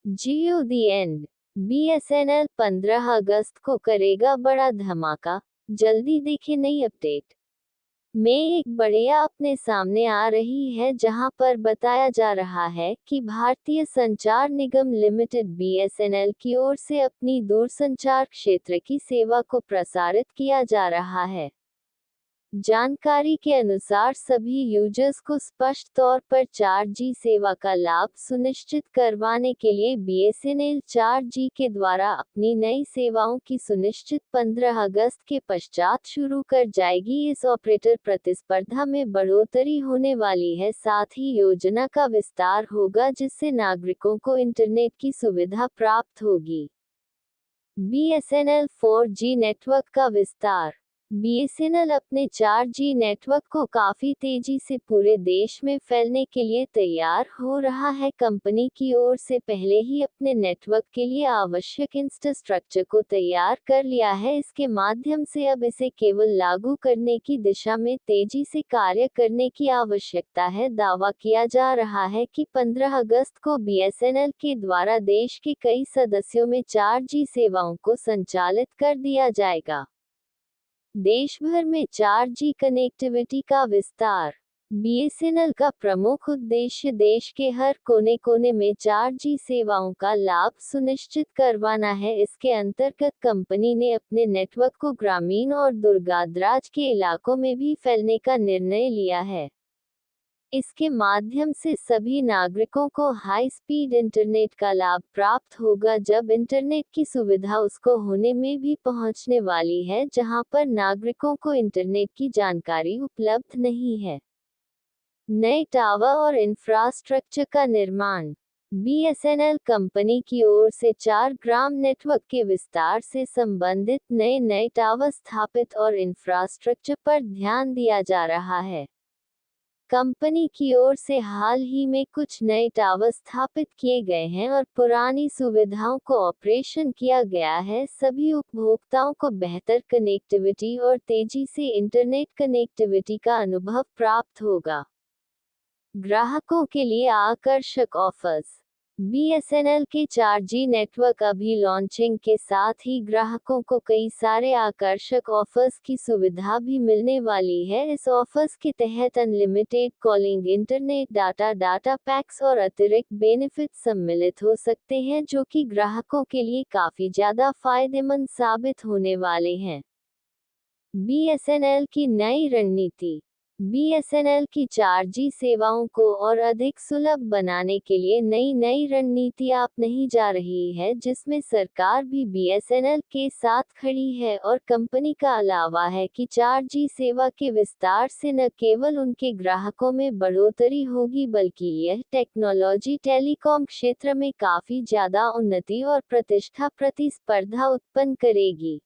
Jio the and. BSNL 15 अगस्त को करेगा बड़ा धमाका, जल्दी देखें नई अपडेट में एक बढ़िया अपने सामने आ रही है जहां पर बताया जा रहा है कि भारतीय संचार निगम लिमिटेड बीएसएनएल की ओर से अपनी दूरसंचार क्षेत्र की सेवा को प्रसारित किया जा रहा है। जानकारी के अनुसार सभी यूजर्स को स्पष्ट तौर पर 4G सेवा का लाभ सुनिश्चित करवाने के लिए बीएसएनएल 4G के द्वारा अपनी नई सेवाओं की सुनिश्चित 15 अगस्त के पश्चात शुरू कर जाएगी। इस ऑपरेटर प्रतिस्पर्धा में बढ़ोतरी होने वाली है, साथ ही योजना का विस्तार होगा जिससे नागरिकों को इंटरनेट की सुविधा प्राप्त होगी। बीएसएनएल 4G नेटवर्क का विस्तार। बीएसएनएल अपने 4G नेटवर्क को काफी तेजी से पूरे देश में फैलने के लिए तैयार हो रहा है। कंपनी की ओर से पहले ही अपने नेटवर्क के लिए आवश्यक इंफ्रास्ट्रक्चर को तैयार कर लिया है। इसके माध्यम से अब इसे केवल लागू करने की दिशा में तेजी से कार्य करने की आवश्यकता है। दावा किया जा रहा है कि 15 अगस्त को बीएसएनएल के द्वारा देश के कई सदस्यों में 4G सेवाओं को संचालित कर दिया जाएगा। देश भर में 4G कनेक्टिविटी का विस्तार। बीएसएनएल का प्रमुख उद्देश्य देश के हर कोने कोने में 4G सेवाओं का लाभ सुनिश्चित करवाना है। इसके अंतर्गत कंपनी ने अपने नेटवर्क को ग्रामीण और दूरदराज के इलाकों में भी फैलने का निर्णय लिया है। इसके माध्यम से सभी नागरिकों को हाई स्पीड इंटरनेट का लाभ प्राप्त होगा, जब इंटरनेट की सुविधा उसको होने में भी पहुंचने वाली है जहां पर नागरिकों को इंटरनेट की जानकारी उपलब्ध नहीं है। नए टावर और इंफ्रास्ट्रक्चर का निर्माण। बीएसएनएल कंपनी की ओर से 4 ग्राम नेटवर्क के विस्तार से संबंधित नए टावर स्थापित और इंफ्रास्ट्रक्चर पर ध्यान दिया जा रहा है। कंपनी की ओर से हाल ही में कुछ नए टावर स्थापित किए गए हैं और पुरानी सुविधाओं को ऑपरेशन किया गया है। सभी उपभोक्ताओं को बेहतर कनेक्टिविटी और तेजी से इंटरनेट कनेक्टिविटी का अनुभव प्राप्त होगा। ग्राहकों के लिए आकर्षक ऑफर्स। बीएसएनएल के 4G नेटवर्क अभी लॉन्चिंग के साथ ही ग्राहकों को कई सारे आकर्षक ऑफर्स की सुविधा भी मिलने वाली है। इस ऑफर्स के तहत unlimited calling, internet data PACS और अतिरिक्त बेनिफिट सम्मिलित हो सकते हैं, जो कि ग्राहकों के लिए काफी ज्यादा फायदेमंद साबित होने वाले हैं। बीएसएनएल की नई रणनीति। बीएसएनएल की 4G सेवाओं को और अधिक सुलभ बनाने के लिए नई रणनीति अपनाई जा रही है, जिसमें सरकार भी बीएसएनएल के साथ खड़ी है और कंपनी का अलावा है कि 4G सेवा के विस्तार से न केवल उनके ग्राहकों में बढ़ोतरी होगी, बल्कि यह टेक्नोलॉजी टेलीकॉम क्षेत्र में काफी ज्यादा उन्नति और प्रतिष्ठा प्रतिस्पर्धा उत्पन्न करेगी।